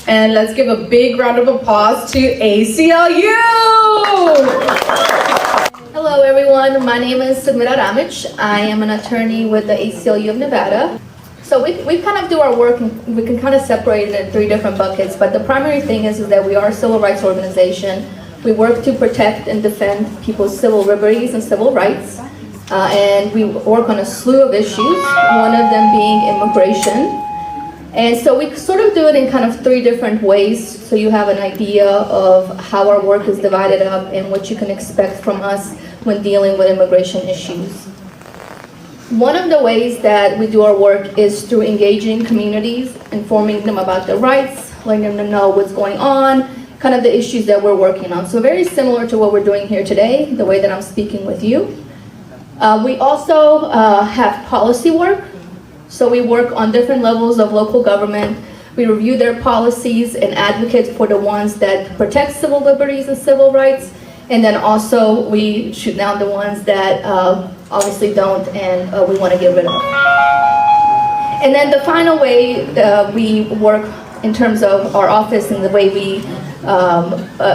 And let's give a big round of applause to ACLU! Hello everyone, my name is Samira Ramich. I am an attorney with the ACLU of Nevada. So we kind of do our work, and we can kind of separate it in three different buckets, but the primary thing is that we are a civil rights organization. We work to protect and defend people's civil liberties and civil rights. And we work on a slew of issues, one of them being immigration. And so we sort of do it in kind of three different ways, so you have an idea of how our work is divided up and what you can expect from us when dealing with immigration issues. One of the ways that we do our work is through engaging communities, informing them about their rights, letting them know what's going on, kind of the issues that we're working on. So very similar to what we're doing here today, the way that I'm speaking with you. We also have policy work. So we work on different levels of local government. We review their policies and advocate for the ones that protect civil liberties and civil rights. And then also we shoot down the ones that obviously don't and we want to get rid of. And then the final way we work in terms of our office and the way we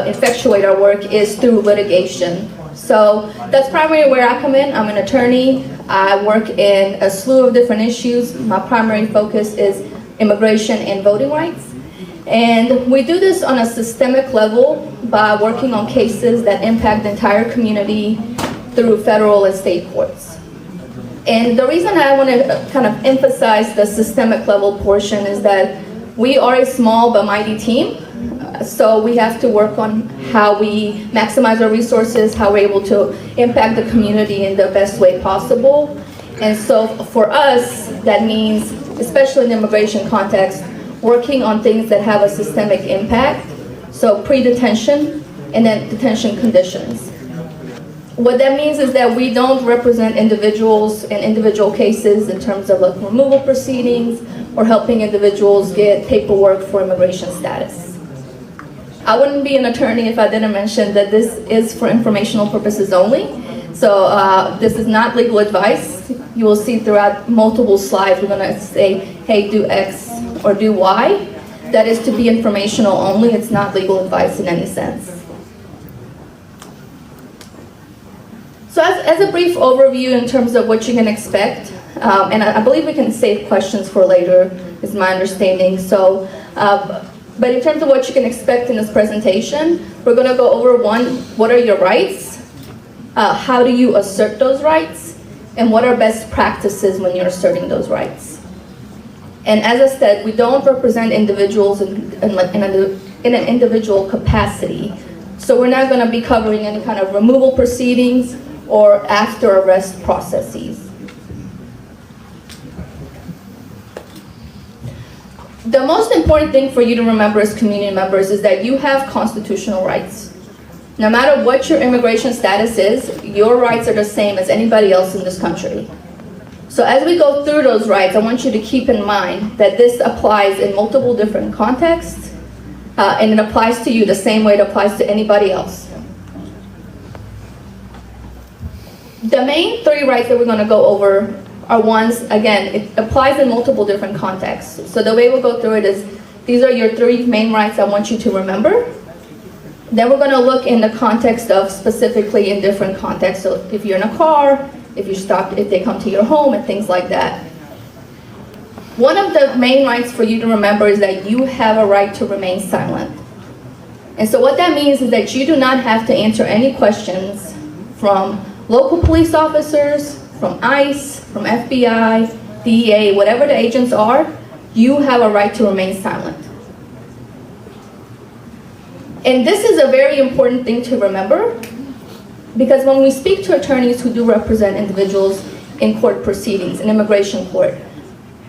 effectuate our work is through litigation. So that's primarily where I come in. I'm an attorney. I work in a slew of different issues. My primary focus is immigration and voting rights. And we do this on a systemic level by working on cases that impact the entire community through federal and state courts. And the reason I want to kind of emphasize the systemic level portion is that we are a small but mighty team. So we have to work on how we maximize our resources, how we're able to impact the community in the best way possible. And so for us, that means, especially in the immigration context, working on things that have a systemic impact. So pre-detention and then detention conditions. What that means is that we don't represent individuals in individual cases in terms of like removal proceedings or helping individuals get paperwork for immigration status. I wouldn't be an attorney if I didn't mention that this is for informational purposes only. So this is not legal advice. You will see throughout multiple slides, we're gonna say, hey, do X or do Y. That is to be informational only. It's not legal advice in any sense. So as a brief overview in terms of what you can expect, and I believe we can save questions for later, is my understanding. So. But in terms of what you can expect in this presentation, we're going to go over one, what are your rights? How do you assert those rights? And what are best practices when you're asserting those rights? And as I said, we don't represent individuals in an individual capacity. So we're not going to be covering any kind of removal proceedings or after arrest processes. The most important thing for you to remember as community members is that you have constitutional rights. No matter what your immigration status is, your rights are the same as anybody else in this country. So as we go through those rights, I want you to keep in mind that this applies in multiple different contexts, and it applies to you the same way it applies to anybody else. The main three rights that we're going to go over are ones, again, it applies in multiple different contexts. So the way we'll go through it is, these are your three main rights I want you to remember. Then we're going to look in the context of specifically in different contexts. So if you're in a car, if they come to your home and things like that. One of the main rights for you to remember is that you have a right to remain silent. And so what that means is that you do not have to answer any questions from local police officers, from ICE, from FBI, DEA, whatever the agents are, you have a right to remain silent. And this is a very important thing to remember, because when we speak to attorneys who do represent individuals in court proceedings, in immigration court,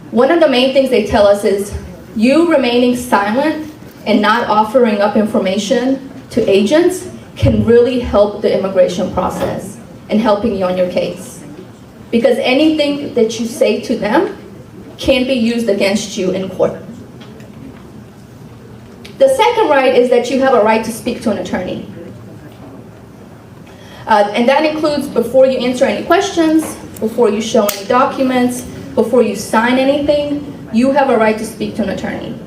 one of the main things they tell us is, you remaining silent and not offering up information to agents can really help the immigration process and helping you on your case. Because anything that you say to them can be used against you in court. The second right is that you have a right to speak to an attorney. And that includes before you answer any questions, before you show any documents, before you sign anything, you have a right to speak to an attorney.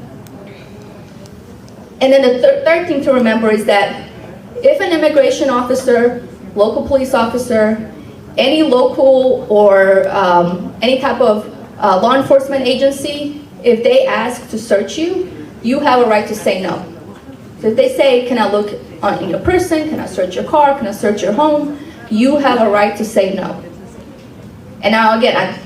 And then the third thing to remember is that if an immigration officer, local police officer, any local or any type of law enforcement agency, if they ask to search you, you have a right to say no. So if they say, can I look in your person, can I search your car, can I search your home, you have a right to say no. And now again,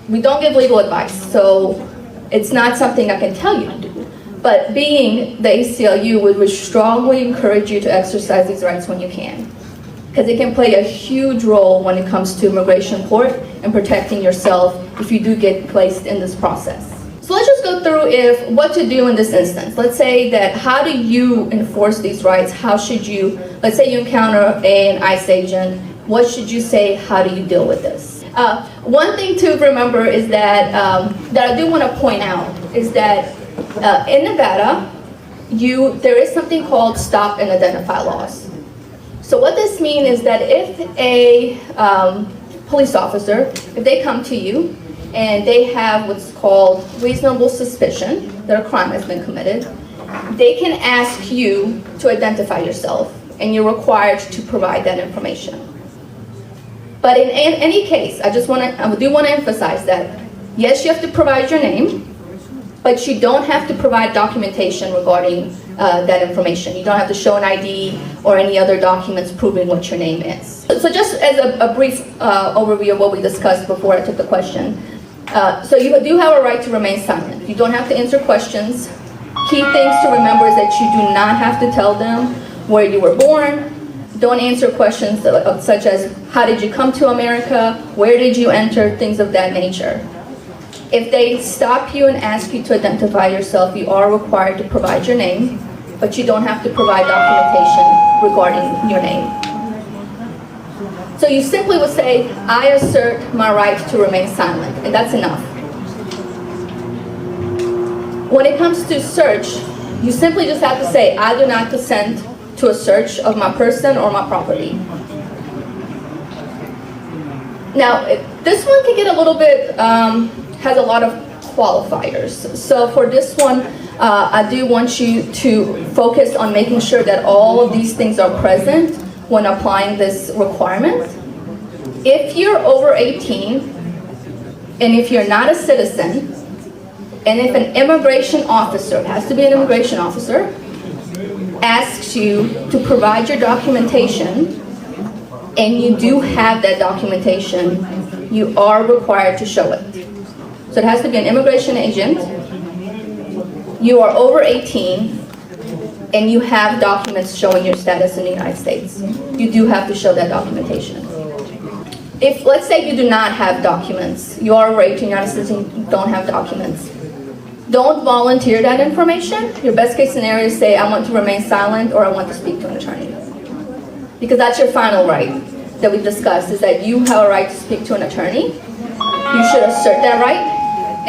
we don't give legal advice, so it's not something I can tell you to do. But being the ACLU, we would strongly encourage you to exercise these rights when you can, because it can play a huge role when it comes to immigration court and protecting yourself if you do get placed in this process. So let's just go through what to do in this instance. Let's say that, how do you enforce these rights? How should you, let's say you encounter an ICE agent, what should you say? How do you deal with this? One thing to remember is that, that I do want to point out is that in Nevada, there is something called stop and identify laws. So what this means is that if a police officer, if they come to you and they have what's called reasonable suspicion that a crime has been committed, they can ask you to identify yourself, and you're required to provide that information. But in any case, I do want to emphasize that, yes, you have to provide your name, but you don't have to provide documentation regarding that information. You don't have to show an ID or any other documents proving what your name is. So just as a brief overview of what we discussed before I took the question. So you do have a right to remain silent. You don't have to answer questions. Key things to remember is that you do not have to tell them where you were born. Don't answer questions such as, how did you come to America? Where did you enter? Things of that nature. If they stop you and ask you to identify yourself, you are required to provide your name, but you don't have to provide documentation regarding your name. So you simply would say, I assert my right to remain silent, and that's enough. When it comes to search, you simply just have to say, I do not consent to a search of my person or my property. Now, this one can get a little bit, has a lot of qualifiers. So for this one, I do want you to focus on making sure that all of these things are present when applying this requirement. If you're over 18, and if you're not a citizen, and if an immigration officer, it has to be an immigration officer, asks you to provide your documentation, and you do have that documentation, you are required to show it. So it has to be an immigration agent, you are over 18, and you have documents showing your status in the United States. You do have to show that documentation. If, let's say you do not have documents, you are over 18, you're not a citizen, you don't have documents, don't volunteer that information. Your best case scenario is say, I want to remain silent, or I want to speak to an attorney. Because that's your final right that we discussed, is that you have a right to speak to an attorney. You should assert that right,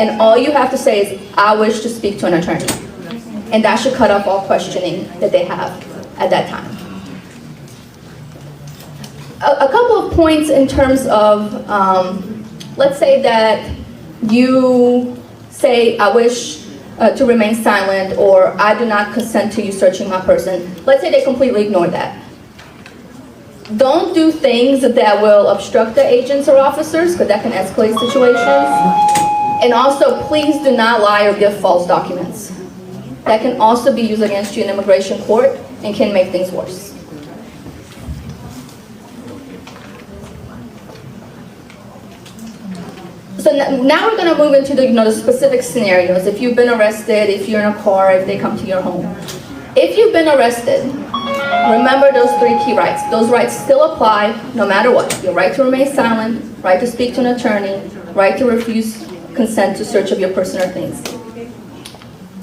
and all you have to say is, I wish to speak to an attorney. And that should cut off all questioning that they have at that time. A couple of points in terms of, let's say that you say, I wish to remain silent, or I do not consent to you searching my person. Let's say they completely ignore that. Don't do things that will obstruct the agents or officers, because that can escalate situations. And also, please do not lie or give false documents. That can also be used against you in immigration court and can make things worse. So now we're going to move into the specific scenarios. If you've been arrested, if you're in a car, if they come to your home. If you've been arrested, remember those three key rights. Those rights still apply no matter what. Your right to remain silent, right to speak to an attorney, right to refuse consent to search of your person or things.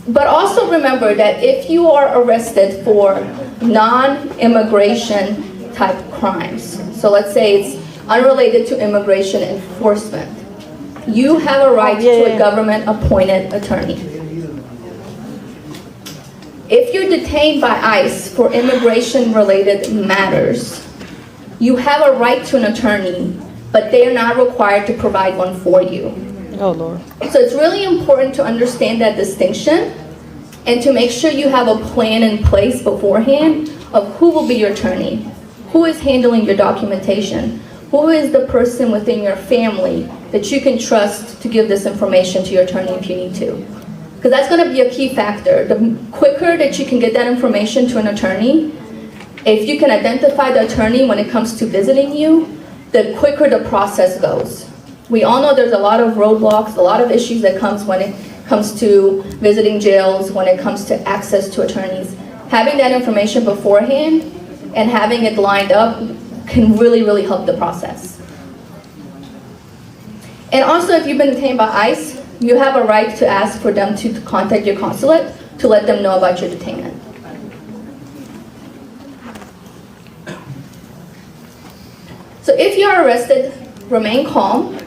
But also remember that if you are arrested for non-immigration type crimes, so let's say it's unrelated to immigration enforcement, you have a right to a government-appointed attorney. If you're detained by ICE for immigration-related matters, you have a right to an attorney, but they are not required to provide one for you. Oh, Lord. So it's really important to understand that distinction, and to make sure you have a plan in place beforehand of who will be your attorney, who is handling your documentation, who is the person within your family that you can trust to give this information to your attorney if you need to. Because that's going to be a key factor. The quicker that you can get that information to an attorney, if you can identify the attorney when it comes to visiting you, the quicker the process goes. We all know there's a lot of roadblocks, a lot of issues that comes when it comes to visiting jails, when it comes to access to attorneys. Having that information beforehand and having it lined up can really, really help the process. And also, if you've been detained by ICE, you have a right to ask for them to contact your consulate to let them know about your detainment. So if you are arrested, remain calm.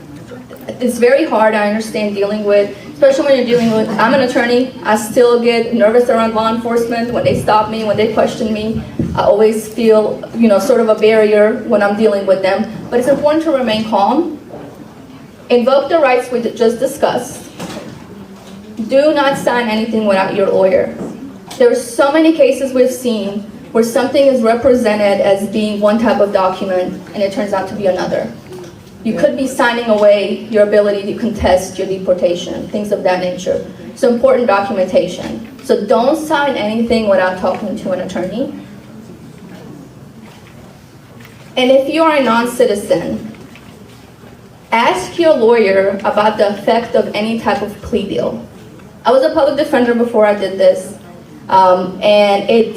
It's very hard, I understand, dealing with, especially when you're dealing with, I'm an attorney, I still get nervous around law enforcement when they stop me, when they question me. I always feel, sort of a barrier when I'm dealing with them. But it's important to remain calm. Invoke the rights we just discussed. Do not sign anything without your lawyer. There are so many cases we've seen where something is represented as being one type of document and it turns out to be another. You could be signing away your ability to contest your deportation, things of that nature. So important documentation. So don't sign anything without talking to an attorney. And if you are a non-citizen, ask your lawyer about the effect of any type of plea deal. I was a public defender before I did this, and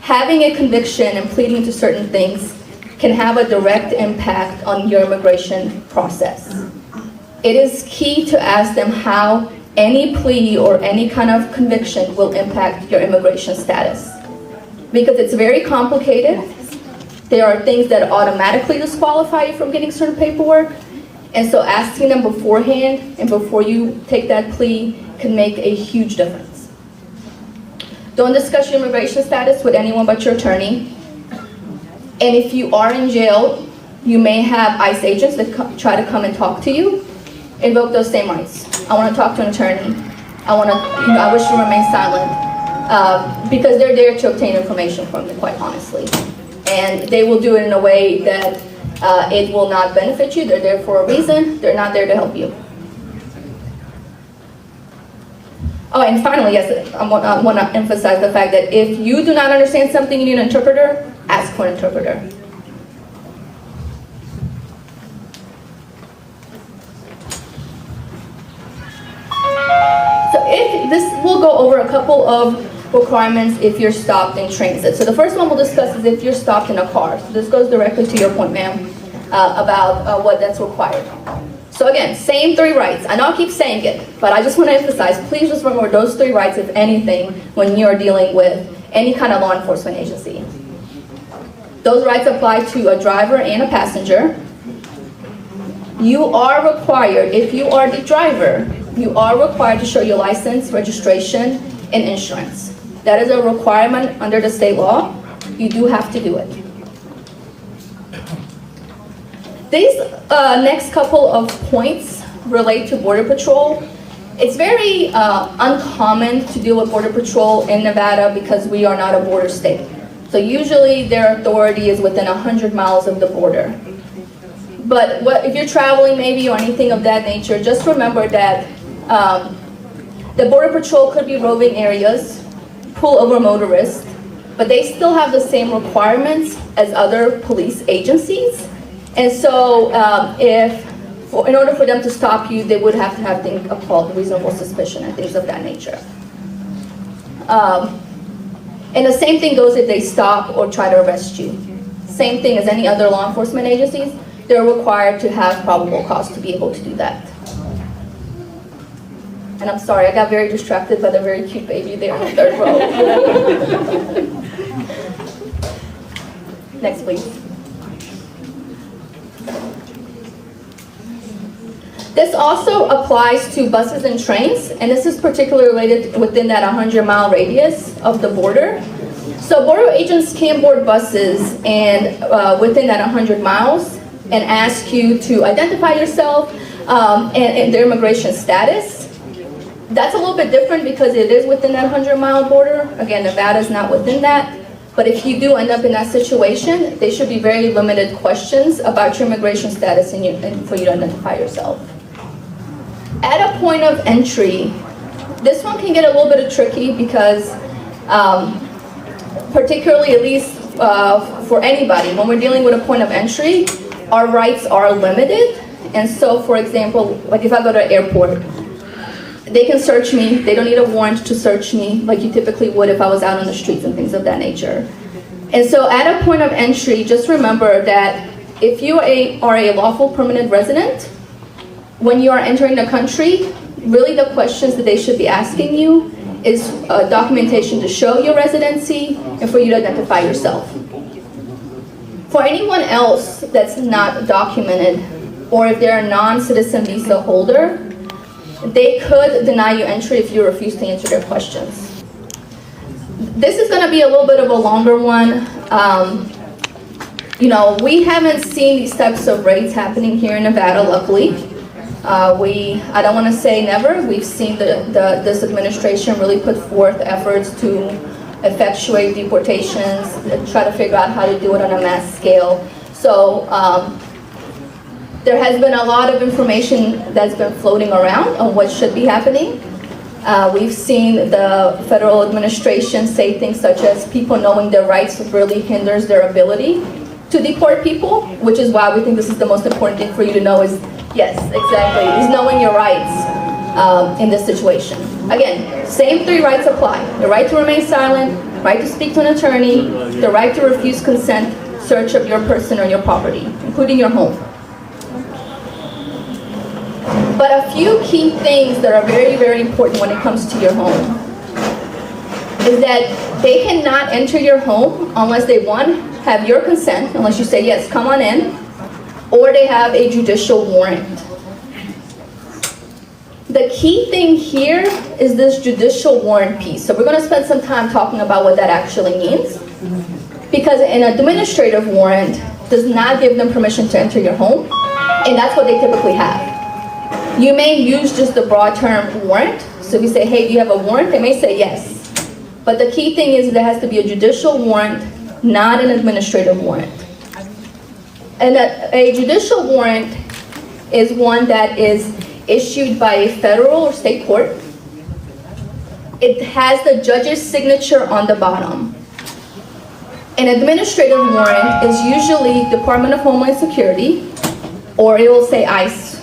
having a conviction and pleading to certain things can have a direct impact on your immigration process. It is key to ask them how any plea or any kind of conviction will impact your immigration status. Because it's very complicated. There are things that automatically disqualify you from getting certain paperwork. And so asking them beforehand and before you take that plea can make a huge difference. Don't discuss your immigration status with anyone but your attorney. And if you are in jail, you may have ICE agents that try to come and talk to you. Invoke those same rights. I want to talk to an attorney. I wish to remain silent because they're there to obtain information from you, quite honestly. And they will do it in a way that it will not benefit you. They're there for a reason. They're not there to help you. Oh, and finally, yes, I want to emphasize the fact that if you do not understand something, you need an interpreter, ask for an interpreter. So we'll go over a couple of requirements if you're stopped in transit. So the first one we'll discuss is if you're stopped in a car. So this goes directly to your point, ma'am, about what that's required. So again, same three rights. I know I keep saying it, but I just want to emphasize, please just remember those three rights, if anything, when you're dealing with any kind of law enforcement agency. Those rights apply to a driver and a passenger. You are required, if you are the driver, you are required to show your license, registration, and insurance. That is a requirement under the state law. You do have to do it. These next couple of points relate to Border Patrol. It's very uncommon to deal with Border Patrol in Nevada because we are not a border state. So usually their authority is within 100 miles of the border. But if you're traveling maybe or anything of that nature, just remember that the Border Patrol could be roving areas, pull over motorists, but they still have the same requirements as other police agencies. And so in order for them to stop you, they would have to have things called reasonable suspicion and things of that nature. And the same thing goes if they stop or try to arrest you. Same thing as any other law enforcement agencies, they're required to have probable cause to be able to do that. And I'm sorry, I got very distracted by the very cute baby there in the third row. Next, please. This also applies to buses and trains, and this is particularly related within that 100-mile radius of the border. So border agents can board buses and within that 100 miles and ask you to identify yourself and their immigration status. That's a little bit different because it is within that 100-mile border. Again, Nevada is not within that. But if you do end up in that situation, they should be very limited questions about your immigration status and for you to identify yourself. At a point of entry, this one can get a little bit tricky because particularly at least for anybody, when we're dealing with a point of entry, our rights are limited. And so, for example, like if I go to an airport, they can search me. They don't need a warrant to search me like you typically would if I was out on the streets and things of that nature. And so at a point of entry, just remember that if you are a lawful permanent resident, when you are entering the country, really the questions that they should be asking you is documentation to show your residency and for you to identify yourself. For anyone else that's not documented, or if they're a non-citizen visa holder, they could deny you entry if you refuse to answer their questions. This is going to be a little bit of a longer one. We haven't seen these types of raids happening here in Nevada, luckily. I don't want to say never. We've seen this administration really put forth efforts to effectuate deportations, try to figure out how to do it on a mass scale. So there has been a lot of information that's been floating around on what should be happening. We've seen the federal administration say things such as people knowing their rights really hinders their ability to deport people, which is why we think this is the most important thing for you to know is, yes, exactly, is knowing your rights in this situation. Again, same 3 rights apply. The right to remain silent, right to speak to an attorney, the right to refuse consent, search of your person or your property, including your home. But a few key things that are very, very important when it comes to your home is that they cannot enter your home unless they, one, have your consent, unless you say, yes, come on in, or they have a judicial warrant. The key thing here is this judicial warrant piece. So we're going to spend some time talking about what that actually means. Because an administrative warrant does not give them permission to enter your home, and that's what they typically have. You may use just the broad term warrant. So if you say, hey, do you have a warrant? They may say yes. But the key thing is there has to be a judicial warrant, not an administrative warrant. And a judicial warrant is one that is issued by a federal or state court. It has the judge's signature on the bottom. An administrative warrant is usually Department of Homeland Security, or it will say ICE,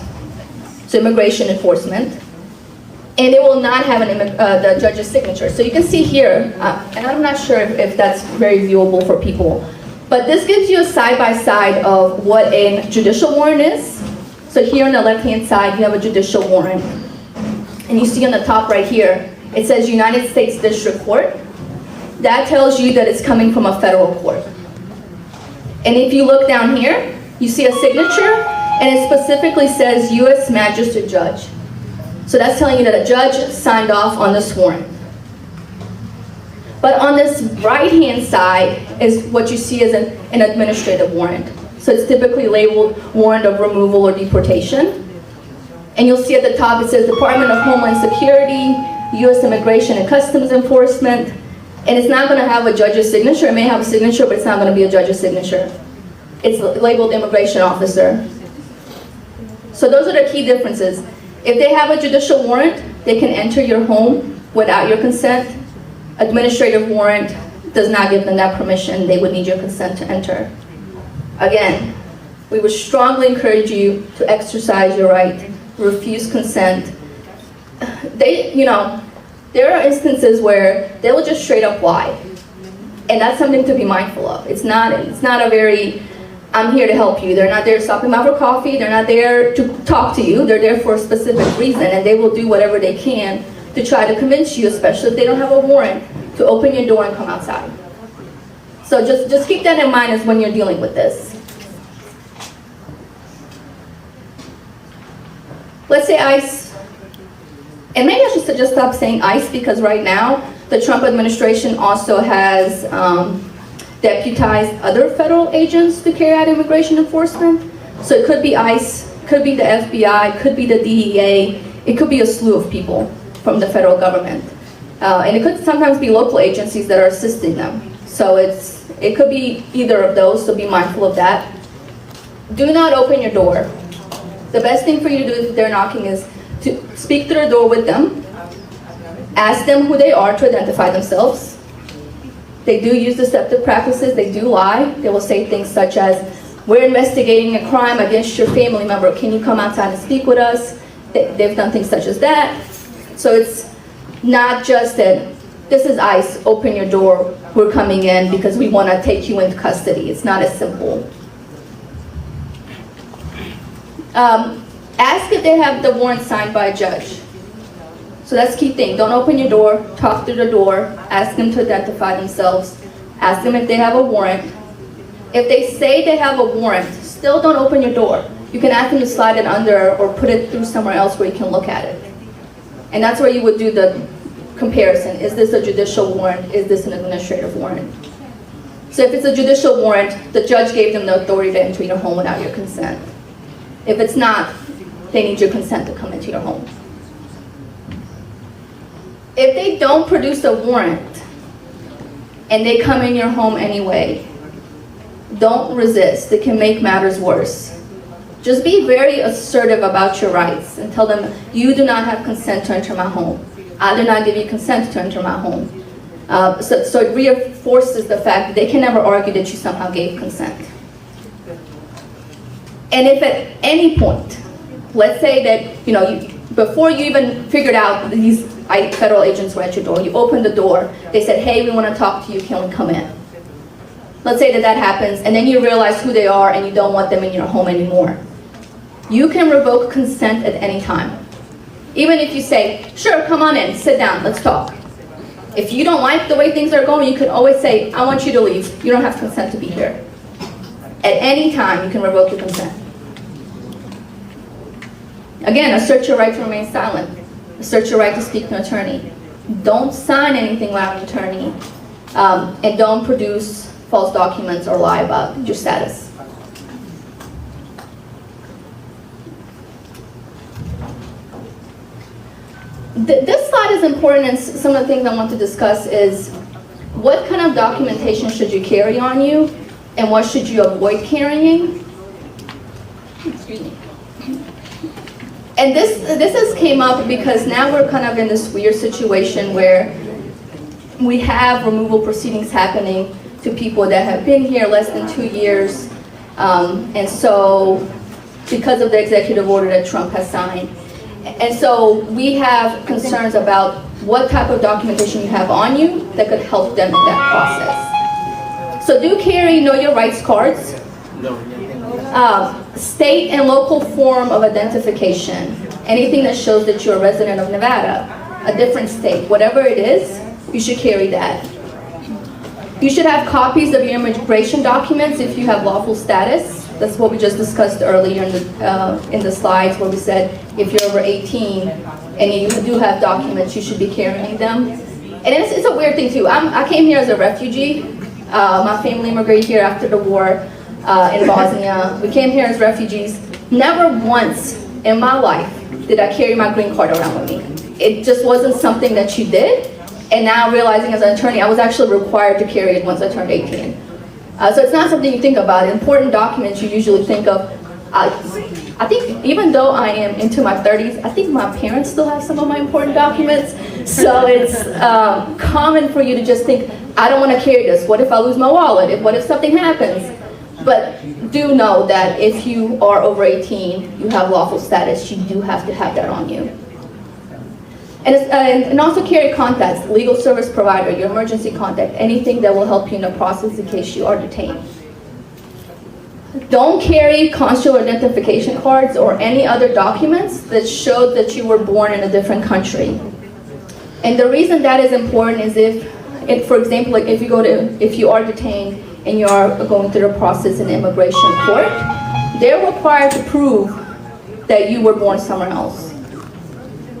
so Immigration Enforcement, and it will not have the judge's signature. So you can see here, and I'm not sure if that's very viewable for people, but this gives you a side-by-side of what a judicial warrant is. So here on the left-hand side, you have a judicial warrant. And you see on the top right here, it says United States District Court. That tells you that it's coming from a federal court. And if you look down here, you see a signature, and it specifically says U.S. Magistrate Judge. So that's telling you that a judge signed off on this warrant. But on this right-hand side is what you see as an administrative warrant. So it's typically labeled warrant of removal or deportation. And you'll see at the top it says Department of Homeland Security, U.S. Immigration and Customs Enforcement. And it's not going to have a judge's signature. It may have a signature, but it's not going to be a judge's signature. It's labeled immigration officer. So those are the key differences. If they have a judicial warrant, they can enter your home without your consent. Administrative warrant does not give them that permission. They would need your consent to enter. Again, we would strongly encourage you to exercise your right, refuse consent. There are instances where they will just straight up lie. And that's something to be mindful of. It's not a very, I'm here to help you. They're not there to stop them out for coffee. They're not there to talk to you. They're there for a specific reason, and they will do whatever they can to try to convince you, especially if they don't have a warrant, to open your door and come outside. So just keep that in mind as when you're dealing with this. Let's say ICE, and maybe I should just stop saying ICE because right now the Trump administration also has deputized other federal agents to carry out immigration enforcement. So it could be ICE, could be the FBI, could be the DEA, it could be a slew of people. from the federal government. And it could sometimes be local agencies that are assisting them. So it could be either of those, so be mindful of that. Do not open your door. The best thing for you to do if they're knocking is to speak through the door with them, ask them who they are to identify themselves. They do use deceptive practices, they do lie. They will say things such as, we're investigating a crime against your family member, can you come outside and speak with us? They've done things such as that. So it's not just that, this is ICE, open your door, we're coming in because we want to take you into custody. It's not as simple. Ask if they have the warrant signed by a judge. So that's the key thing. Don't open your door, talk through the door, ask them to identify themselves, ask them if they have a warrant. If they say they have a warrant, still don't open your door. You can ask them to slide it under or put it through somewhere else where you can look at it. And that's where you would do the comparison. Is this a judicial warrant? Is this an administrative warrant? So if it's a judicial warrant, the judge gave them the authority to enter your home without your consent. If it's not, they need your consent to come into your home. If they don't produce a warrant and they come in your home anyway, don't resist. It can make matters worse. Just be very assertive about your rights and tell them, you do not have consent to enter my home. I do not give you consent to enter my home. So it reinforces the fact that they can never argue that you somehow gave consent. And if at any point, let's say that, before you even figured out these federal agents were at your door, you opened the door, they said, hey, we want to talk to you, can we come in? Let's say that happens, and then you realize who they are and you don't want them in your home anymore. You can revoke consent at any time. Even if you say, sure, come on in, sit down, let's talk. If you don't like the way things are going, you can always say, I want you to leave. You don't have consent to be here. At any time, you can revoke your consent. Again, assert your right to remain silent. Assert your right to speak to an attorney. Don't sign anything without an attorney. And don't produce false documents or lie about your status. This slide is important, and some of the things I want to discuss is what kind of documentation should you carry on you and what should you avoid carrying. Excuse me. And this has came up because now we're kind of in this weird situation where we have removal proceedings happening to people that have been here less than 2 years. And so because of the executive order that Trump has signed. And so we have concerns about what type of documentation you have on you that could help them in that process. So do carry Know Your Rights cards. State and local form of identification. Anything that shows that you're a resident of Nevada, a different state, whatever it is, you should carry that. You should have copies of your immigration documents if you have lawful status. That's what we just discussed earlier in the slides where we said if you're over 18 and you do have documents, you should be carrying them. And it's a weird thing too. I came here as a refugee. My family immigrated here after the war in Bosnia. We came here as refugees. Never once in my life did I carry my green card around with me. It just wasn't something that you did. And now realizing as an attorney, I was actually required to carry it once I turned 18. So it's not something you think about. Important documents you usually think of. I think even though I am into my 30s, I think my parents still have some of my important documents. So it's common for you to just think, I don't want to carry this. What if I lose my wallet? What if something happens? But do know that if you are over 18, you have lawful status, you do have to have that on you. And also carry contacts, legal service provider, your emergency contact, anything that will help you in the process in case you are detained. Don't carry consular identification cards or any other documents that show that you were born in a different country. And the reason that is important is if for example, like if you are detained and you are going through the process in immigration court, they're required to prove that you were born somewhere else.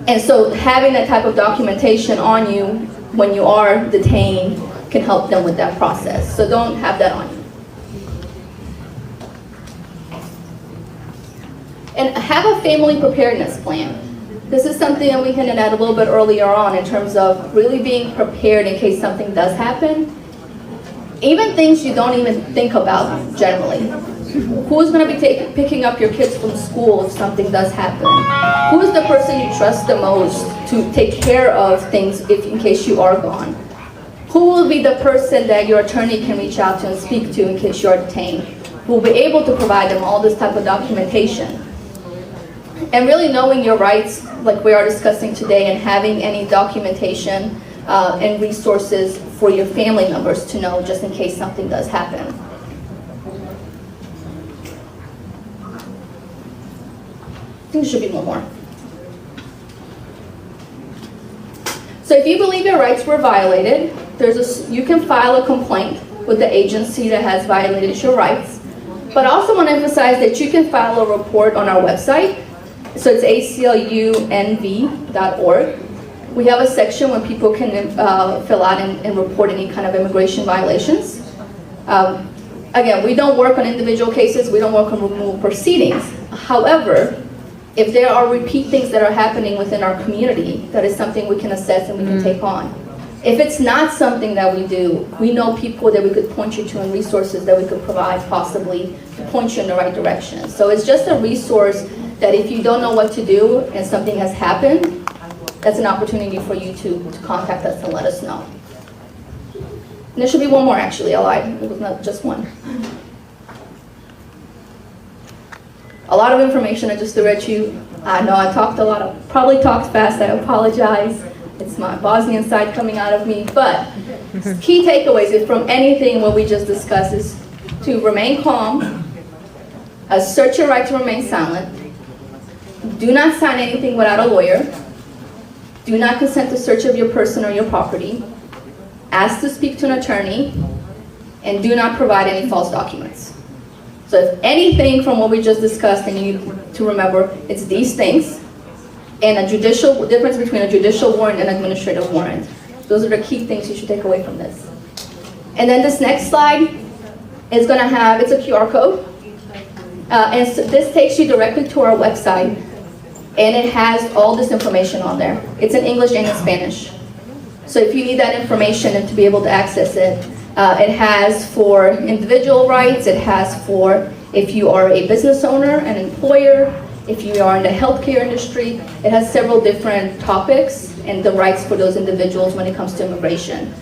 And so having that type of documentation on you when you are detained can help them with that process. So don't have that on you. And have a family preparedness plan. This is something that we hinted at a little bit earlier on in terms of really being prepared in case something does happen. Even things you don't even think about generally. Who's going to be picking up your kids from school if something does happen? Who is the person you trust the most to take care of things in case you are gone? Who will be the person that your attorney can reach out to and speak to in case you are detained? Who will be able to provide them all this type of documentation? And really knowing your rights, like we are discussing today, and having any documentation and resources for your family members to know just in case something does happen. I think there should be one more. So if you believe your rights were violated, you can file a complaint with the agency that has violated your rights. But I also want to emphasize that you can file a report on our website. So it's aclunv.org. We have a section where people can fill out and report any kind of immigration violations. Again, we don't work on individual cases. We don't work on removal proceedings. However, if there are repeat things that are happening within our community, that is something we can assess and we can take on. If it's not something that we do, we know people that we could point you to and resources that we could provide possibly to point you in the right direction. So it's just a resource that if you don't know what to do and something has happened, that's an opportunity for you to contact us and let us know. And there should be one more actually, I lied. It was not just one. A lot of information I just threw at you. I know I talked a lot, I probably talked fast, I apologize. It's my Bosnian side coming out of me, but key takeaways is from anything what we just discussed is to remain calm, assert your right to remain silent, do not sign anything without a lawyer, do not consent to search of your person or your property, ask to speak to an attorney, and do not provide any false documents. So if anything from what we just discussed and you need to remember, it's these things, and a difference between a judicial warrant and administrative warrant. Those are the key things you should take away from this. And then this next slide is going to have, it's a QR code. And so this takes you directly to our website, and it has all this information on there. It's in English and in Spanish. So if you need that information and to be able to access it, it has for individual rights, it has for if you are a business owner, an employer, if you are in the healthcare industry, it has several different topics and the rights for those individuals when it comes to immigration.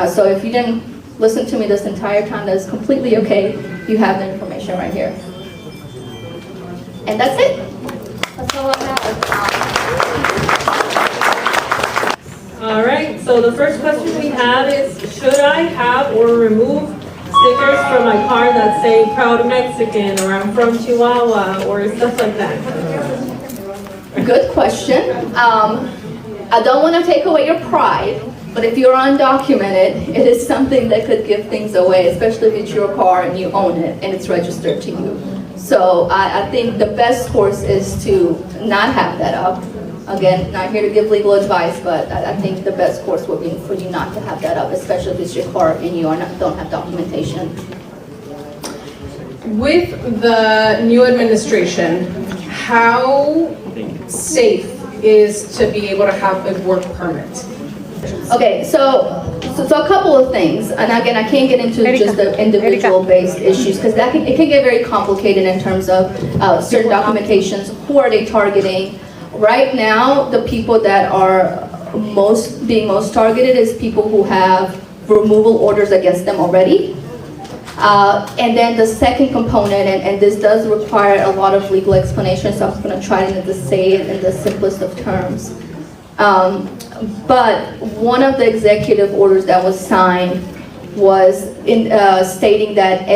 So if you didn't listen to me this entire time, that is completely okay. You have the information right here. And that's it. That's all I have. All right, so the first question we have is, should I have or remove stickers from my car that say Proud Mexican or I'm from Chihuahua or stuff like that? Good question. I don't want to take away your pride, but if you're undocumented, it is something that could give things away, especially if it's your car and you own it and it's registered to you. So I think the best course is to not have that up. Again, not here to give legal advice, but I think the best course would be for you not to have that up, especially if it's your car and you don't have documentation. With the new administration, how safe is to be able to have a work permit? Okay, so a couple of things, and again, I can't get into just the individual-based issues because it can get very complicated in terms of certain documentations. Who are they targeting? Right now, the people that are being most targeted is people who have removal orders against them already. And then the second component, and this does require a lot of legal explanation, so I'm going to try to say it in the simplest of terms. But one of the executive orders that was signed was stating that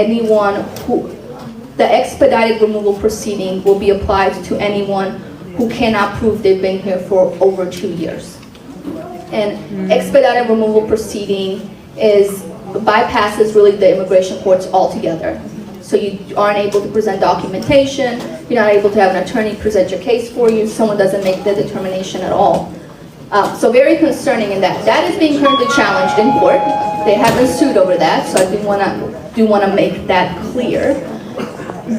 the expedited removal proceeding will be applied to anyone who cannot prove they've been here for over 2 years. And expedited removal proceeding bypasses really the immigration courts altogether. So you aren't able to present documentation, you're not able to have an attorney present your case for you, someone doesn't make the determination at all. So very concerning in that. That is being currently challenged in court. They have been sued over that, so I do want to make that clear.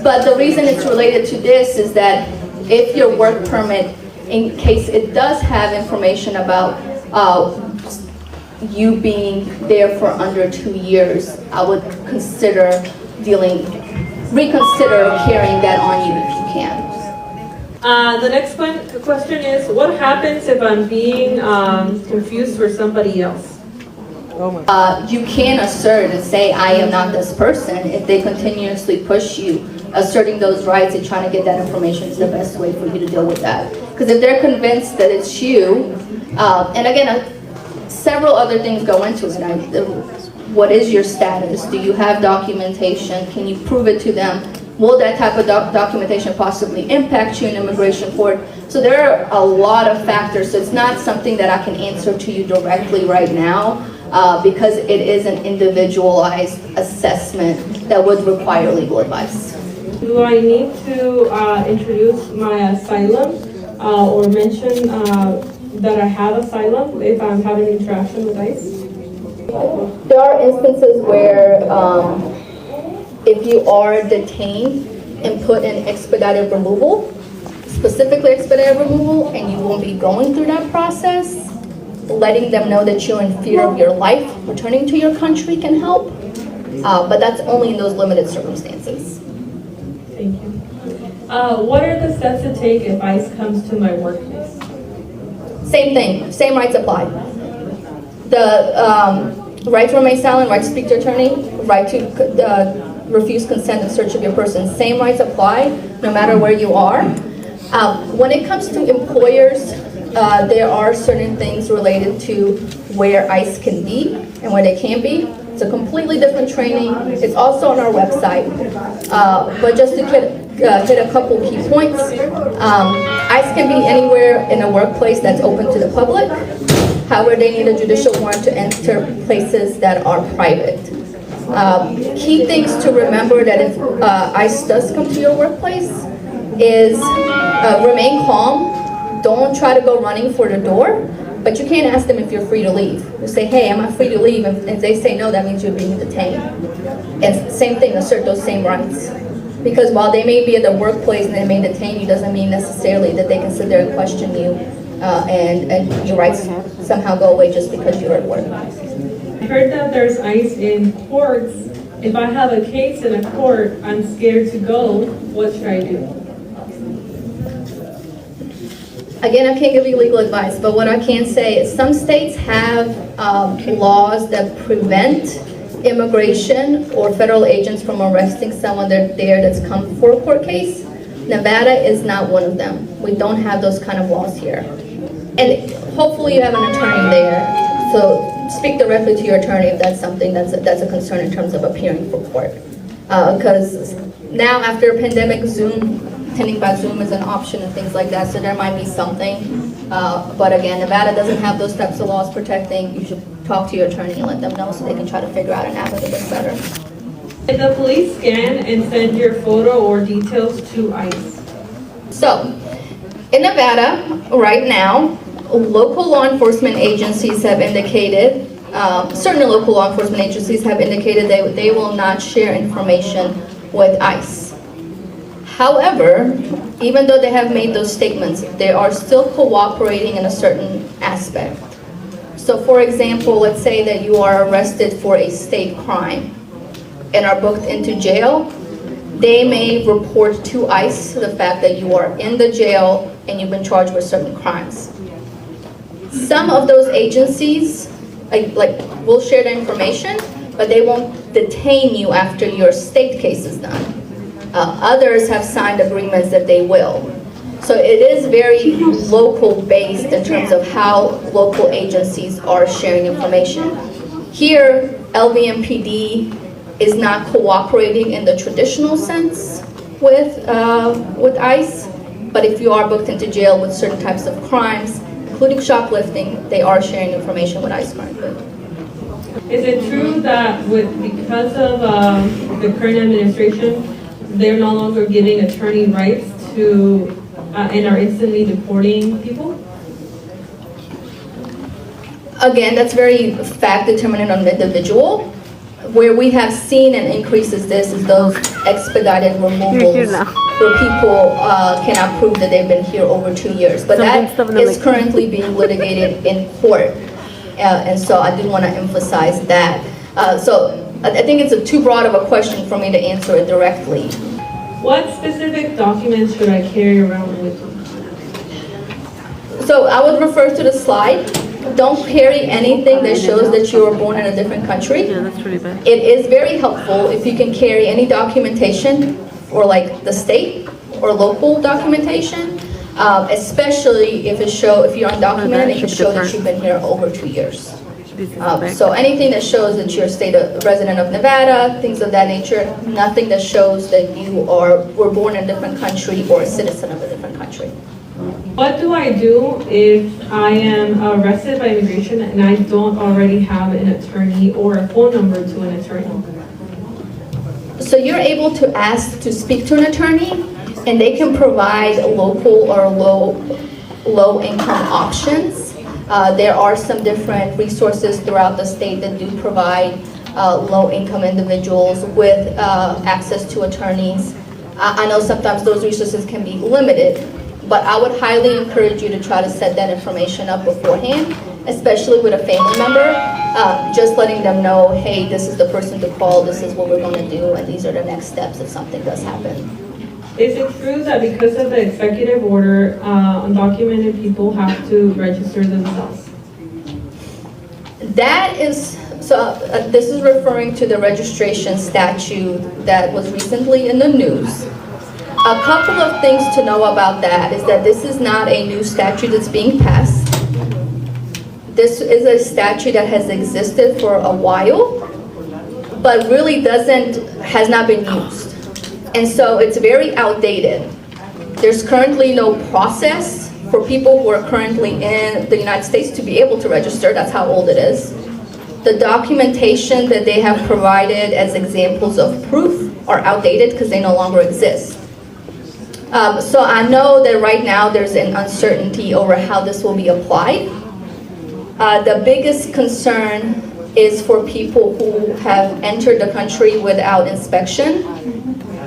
But the reason it's related to this is that if your work permit in case it does have information about you being there for under 2 years, I would reconsider carrying that on you if you can. The next question is, what happens if I'm being confused for somebody else? You can assert and say, I am not this person, if they continuously push you, asserting those rights and trying to get that information is the best way for you to deal with that. Because if they're convinced that it's you, and again, several other things go into it. What is your status? Do you have documentation? Can you prove it to them? Will that type of documentation possibly impact you in immigration court? So there are a lot of factors. So it's not something that I can answer to you directly right now because it is an individualized assessment that would require legal advice. Do I need to introduce my asylum or mention that I have asylum if I'm having interaction with ICE? There are instances where if you are detained and put in expedited removal, specifically expedited removal, and you won't be going through that process, letting them know that you're in fear of your life, returning to your country can help, but that's only in those limited circumstances. Thank you. What are the steps to take if ICE comes to my workplace? Same thing, same rights apply. The right to remain silent, right to speak to attorney, right to refuse consent and search of your person, same rights apply no matter where you are. When it comes to employers, there are certain things related to where ICE can be and where they can't be. It's a completely different training. It's also on our website. But just to hit a couple key points, ICE can be anywhere in a workplace that's open to the public. However, they need a judicial warrant to enter places that are private. Key things to remember that if ICE does come to your workplace is remain calm. Don't try to go running for the door, but you can't ask them if you're free to leave. You say, hey, am I free to leave? And if they say no, that means you're being detained. And same thing, assert those same rights. Because while they may be at the workplace and they may detain you, doesn't mean necessarily that they can sit there and question you and your rights somehow go away just because you're at work. I heard that there's ICE in courts. If I have a case in a court, I'm scared to go. What should I do? Again, I can't give you legal advice, but what I can say is some states have laws that prevent immigration or federal agents from arresting someone that's come for a court case. Nevada is not one of them. We don't have those kind of laws here. And hopefully you have an attorney there, so speak directly to your attorney if that's something that's a concern in terms of appearing for court. Because now after a pandemic, attending by Zoom is an option and things like that, so there might be something. But again, Nevada doesn't have those types of laws protecting. You should talk to your attorney and let them know so they can try to figure out an avenue that's better. Did the police scan and send your photo or details to ICE? So, in Nevada, right now, local law enforcement agencies have indicated, certain local law enforcement agencies have indicated they will not share information with ICE. However, even though they have made those statements, they are still cooperating in a certain aspect. So for example, let's say that you are arrested for a state crime and are booked into jail, they may report to ICE the fact that you are in the jail and you've been charged with certain crimes. Some of those agencies will share the information, but they won't detain you after your state case is done. Others have signed agreements that they will. So it is very local based in terms of how local agencies are sharing information. Here, LVMPD is not cooperating in the traditional sense with ICE, but if you are booked into jail with certain types of crimes, including shoplifting, they are sharing information with ICE currently. Is it true that because of the current administration, they're no longer giving attorney rights to and are instantly deporting people? Again, that's very fact determinant on the individual. Where we have seen an increase is those expedited removals where people cannot prove that they've been here over 2 years. But that is currently being litigated in court. And so I do want to emphasize that. So I think it's too broad of a question for me to answer it directly. What specific documents should I carry around with me? So I would refer to the slide. Don't carry anything that shows that you were born in a different country. Yeah, that's pretty bad. It is very helpful if you can carry any documentation for like the state or local documentation, especially if you're undocumented, it can show that you've been here over 2 years. So anything that shows that you're a resident of Nevada, things of that nature, nothing that shows that you were born in a different country or a citizen of a different country. What do I do if I am arrested by immigration and I don't already have an attorney or a phone number to an attorney? So you're able to ask to speak to an attorney, and they can provide local or low income options. There are some different resources throughout the state that do provide low income individuals with access to attorneys. I know sometimes those resources can be limited, but I would highly encourage you to try to set that information up beforehand, especially with a family member, just letting them know, hey, this is the person to call, this is what we're going to do, and these are the next steps if something does happen. Is it true that because of the executive order, undocumented people have to register themselves? That is, this is referring to the registration statute that was recently in the news. A couple of things to know about that is that this is not a new statute that's being passed. This is a statute that has existed for a while, but really has not been used. And so it's very outdated. There's currently no process for people who are currently in the United States to be able to register. That's how old it is. The documentation that they have provided as examples of proof are outdated because they no longer exist. So I know that right now there's an uncertainty over how this will be applied. The biggest concern is for people who have entered the country without inspection,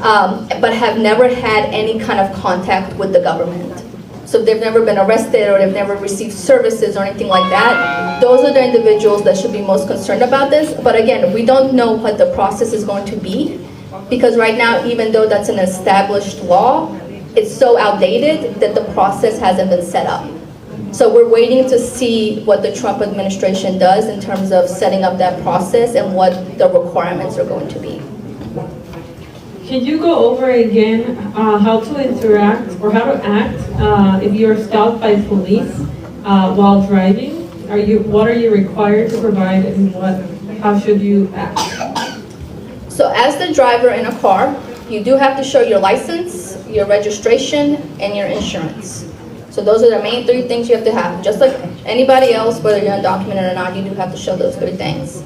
but have never had any kind of contact with the government. So they've never been arrested or they've never received services or anything like that. Those are the individuals that should be most concerned about this. But again, we don't know what the process is going to be, because right now, even though that's an established law, it's so outdated that the process hasn't been set up. So we're waiting to see what the Trump administration does in terms of setting up that process and what the requirements are going to be. Can you go over again how to interact or how to act if you're stopped by police while driving? What are you required to provide, and how should you act? So as the driver in a car, you do have to show your license, your registration, and your insurance. So those are the main 3 things you have to have. Just like anybody else, whether you're undocumented or not, you do have to show those 3 things.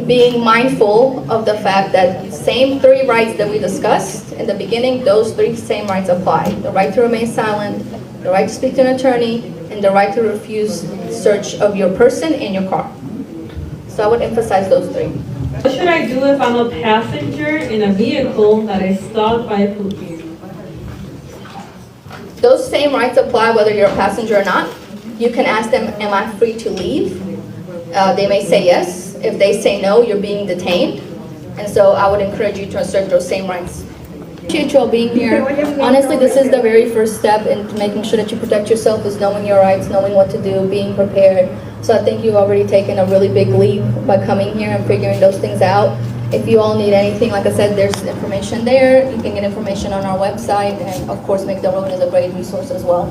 Being mindful of the fact that same 3 rights that we discussed in the beginning, those 3 same rights apply. The right to remain silent, the right to speak to an attorney, and the right to refuse search of your person and your car. So I would emphasize those 3. What should I do if I'm a passenger in a vehicle that is stopped by a police? Those same rights apply whether you're a passenger or not. You can ask them, am I free to leave? They may say yes. If they say no, you're being detained. And so I would encourage you to assert those same rights. Appreciate you all being here. Honestly, this is the very first step in making sure that you protect yourself, is knowing your rights, knowing what to do, being prepared. So I think you've already taken a really big leap by coming here and figuring those things out. If you all need anything, like I said, there's information there. You can get information on our website, and of course, Make the Road is a great resource as well.